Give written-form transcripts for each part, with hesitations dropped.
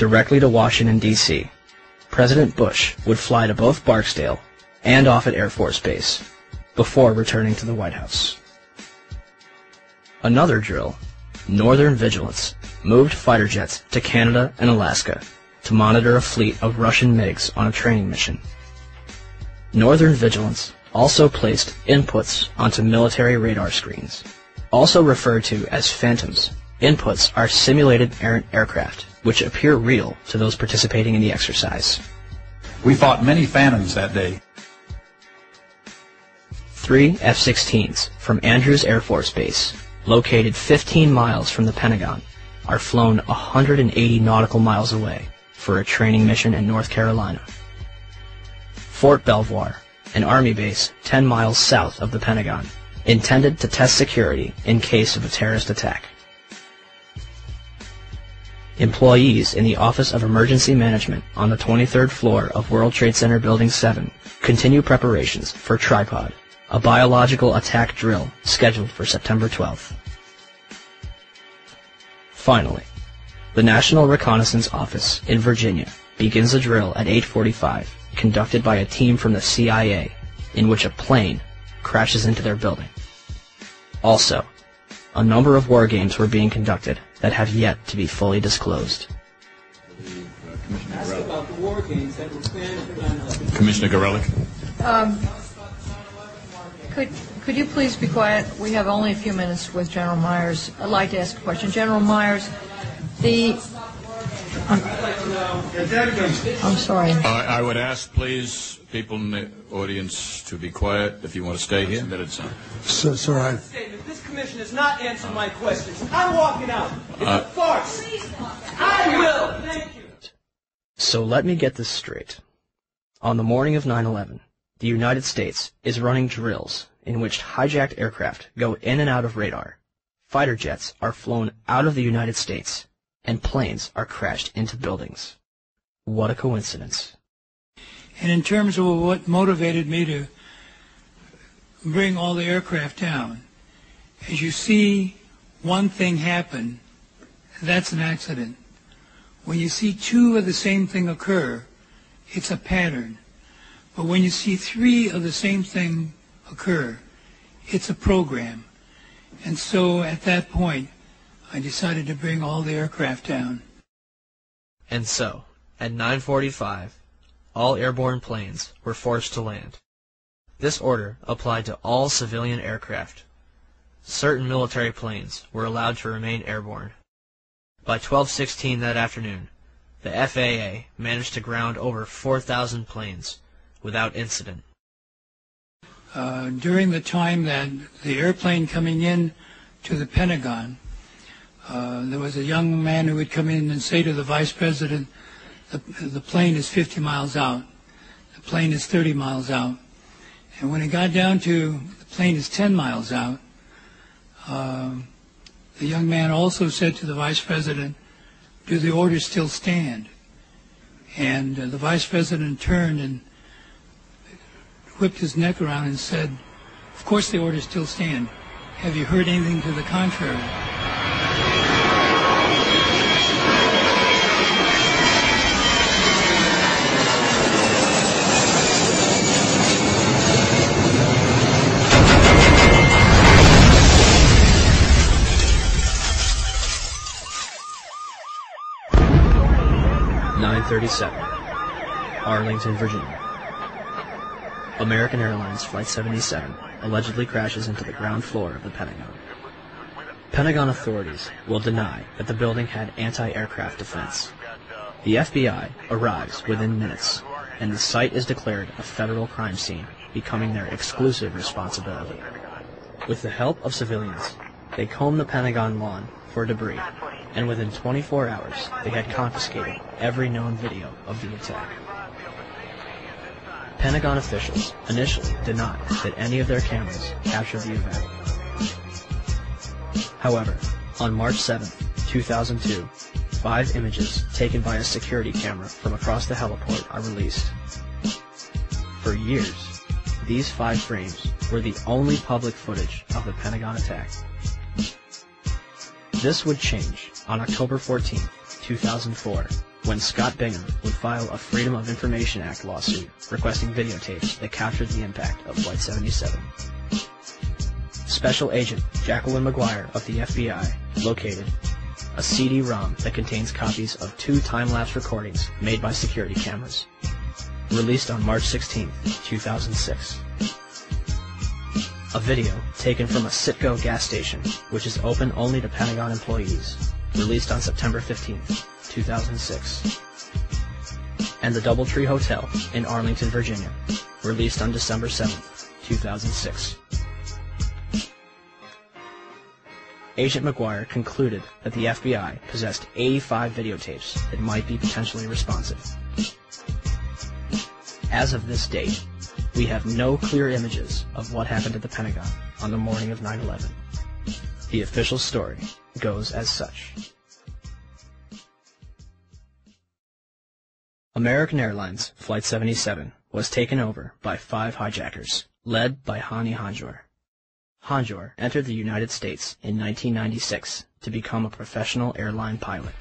directly to Washington, D.C. President Bush would fly to both Barksdale and Offutt Air Force Base before returning to the White House. Another drill, Northern Vigilance, moved fighter jets to Canada and Alaska to monitor a fleet of Russian MiGs on a training mission. Northern Vigilance also placed inputs onto military radar screens. Also referred to as phantoms, inputs are simulated errant aircraft, which appear real to those participating in the exercise. We fought many phantoms that day. 3 F-16s from Andrews Air Force Base, located 15 miles from the Pentagon, are flown 180 nautical miles away for a training mission in North Carolina. Fort Belvoir, an Army base 10 miles south of the Pentagon, intended to test security in case of a terrorist attack. Employees in the Office of Emergency Management on the 23rd floor of World Trade Center Building 7 continue preparations for Tripod, a biological attack drill scheduled for September 12th. Finally, the National Reconnaissance Office in Virginia begins a drill at 8:45, conducted by a team from the CIA, in which a plane crashes into their building. Also, a number of war games were being conducted that have yet to be fully disclosed. Ask about the war games that were planned for 9/11. Commissioner Gorelick. Could you please be quiet? We have only a few minutes with General Myers. I'd like to ask a question. General Myers, I'm sorry. I would ask, please, people in the audience to be quiet. If you want to stay here, Sir, this commission has not answered my questions. I'm walking out. It's a farce. I will. Thank you. So let me get this straight. On the morning of 9/11, the United States is running drills in which hijacked aircraft go in and out of radar. Fighter jets are flown out of the United States, and planes are crashed into buildings. What a coincidence. And in terms of what motivated me to bring all the aircraft down, as you see one thing happen, that's an accident. When you see two of the same thing occur, it's a pattern. But when you see three of the same thing occur, it's a program. And so at that point, I decided to bring all the aircraft down. And so, at 9:45, all airborne planes were forced to land. This order applied to all civilian aircraft. Certain military planes were allowed to remain airborne. By 12:16 that afternoon, the FAA managed to ground over 4,000 planes without incident. During the time that the airplane coming in to the Pentagon, there was a young man who would come in and say to the Vice President, the plane is 50 miles out, the plane is 30 miles out. And when it got down to the plane is 10 miles out, the young man also said to the Vice President, do the orders still stand? And the Vice President turned and whipped his neck around and said, of course the orders still stand. Have you heard anything to the contrary? Arlington, Virginia. American Airlines Flight 77 allegedly crashes into the ground floor of the Pentagon. Pentagon authorities will deny that the building had anti-aircraft defense. The FBI arrives within minutes, and the site is declared a federal crime scene, becoming their exclusive responsibility. With the help of civilians, they comb the Pentagon lawn for debris, and within 24 hours, they had confiscated every known video of the attack. Pentagon officials initially denied that any of their cameras captured the event. However, on March 7, 2002, 5 images taken by a security camera from across the heliport are released. For years, these 5 frames were the only public footage of the Pentagon attack. This would change on October 14, 2004, when Scott Bingham would file a Freedom of Information Act lawsuit requesting videotapes that captured the impact of Flight 77. Special Agent Jacqueline McGuire of the FBI located a CD-ROM that contains copies of 2 time-lapse recordings made by security cameras, released on March 16, 2006. A video taken from a Citgo gas station, which is open only to Pentagon employees, released on September 15, 2006. And the Doubletree Hotel in Arlington, Virginia, released on December 7, 2006. Agent McGuire concluded that the FBI possessed 85 videotapes that might be potentially responsive. As of this date, we have no clear images of what happened at the Pentagon on the morning of 9/11. The official story goes as such. American Airlines Flight 77 was taken over by 5 hijackers, led by Hani Hanjour. Hanjour entered the United States in 1996 to become a professional airline pilot.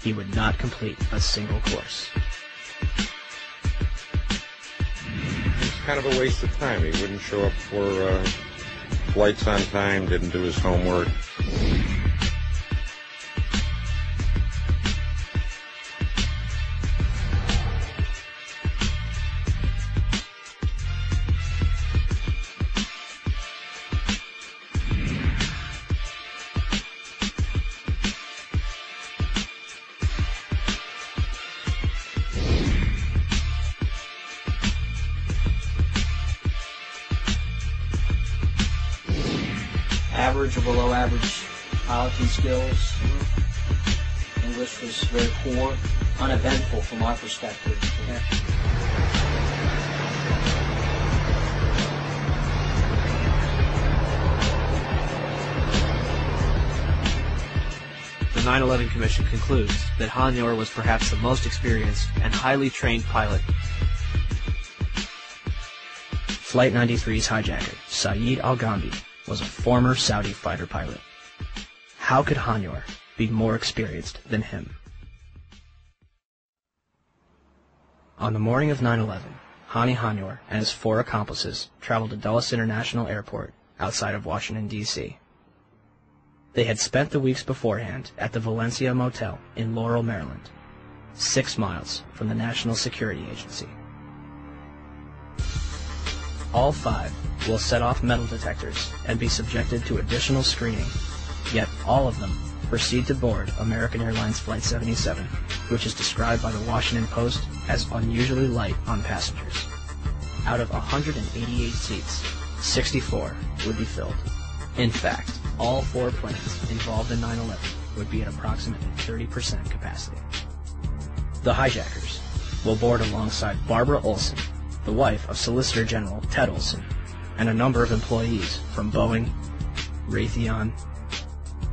He would not complete a single course. It's kind of a waste of time. He wouldn't show up for flights on time, didn't do his homework. Average or below average piloting skills. English was very poor, uneventful from our perspective. The 9/11 Commission concludes that Hanjour was perhaps the most experienced and highly trained pilot. Flight 93's hijacker, Saeed Al-Ghamdi, was a former Saudi fighter pilot. How could Hanjour be more experienced than him? On the morning of 9/11, Hani Hanjour and his 4 accomplices traveled to Dulles International Airport outside of Washington, D.C. They had spent the weeks beforehand at the Valencia Motel in Laurel, Maryland, 6 miles from the National Security Agency. All 5 will set off metal detectors and be subjected to additional screening, yet all of them proceed to board American Airlines Flight 77, which is described by the Washington Post as unusually light on passengers. Out of 188 seats, 64 would be filled. In fact, all 4 planes involved in 9/11 would be at approximately 30% capacity. The hijackers will board alongside Barbara Olson, the wife of Solicitor General Ted Olson, and a number of employees from Boeing, Raytheon,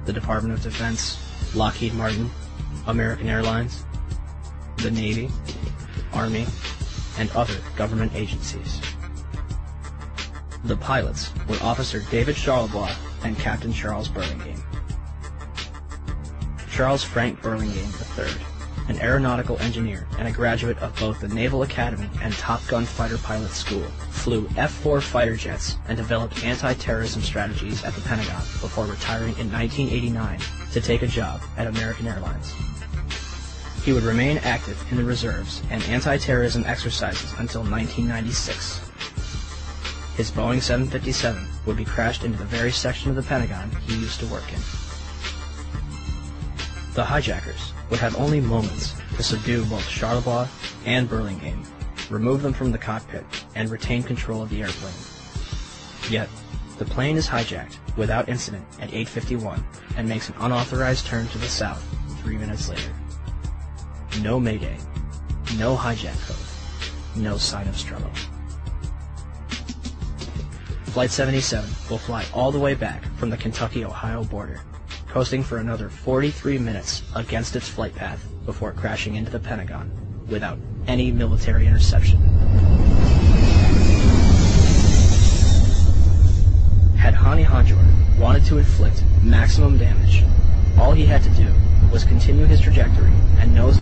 the Department of Defense, Lockheed Martin, American Airlines, the Navy, Army, and other government agencies. The pilots were Officer David Charlebois and Captain Charles Burlingame. Charles Frank Burlingame III, an aeronautical engineer and a graduate of both the Naval Academy and Top Gun Fighter Pilot School, flew F-4 fighter jets and developed anti-terrorism strategies at the Pentagon before retiring in 1989 to take a job at American Airlines. He would remain active in the reserves and anti-terrorism exercises until 1996. His Boeing 757 would be crashed into the very section of the Pentagon he used to work in. The hijackers would have only moments to subdue both Charlebois and Burlingame, remove them from the cockpit, and retain control of the airplane. Yet, the plane is hijacked without incident at 8:51 and makes an unauthorized turn to the south 3 minutes later. No mayday, no hijack code, no sign of struggle. Flight 77 will fly all the way back from the Kentucky-Ohio border, coasting for another 43 minutes against its flight path before crashing into the Pentagon without any military interception. Had Hani Hanjour wanted to inflict maximum damage, all he had to do was continue his trajectory and nose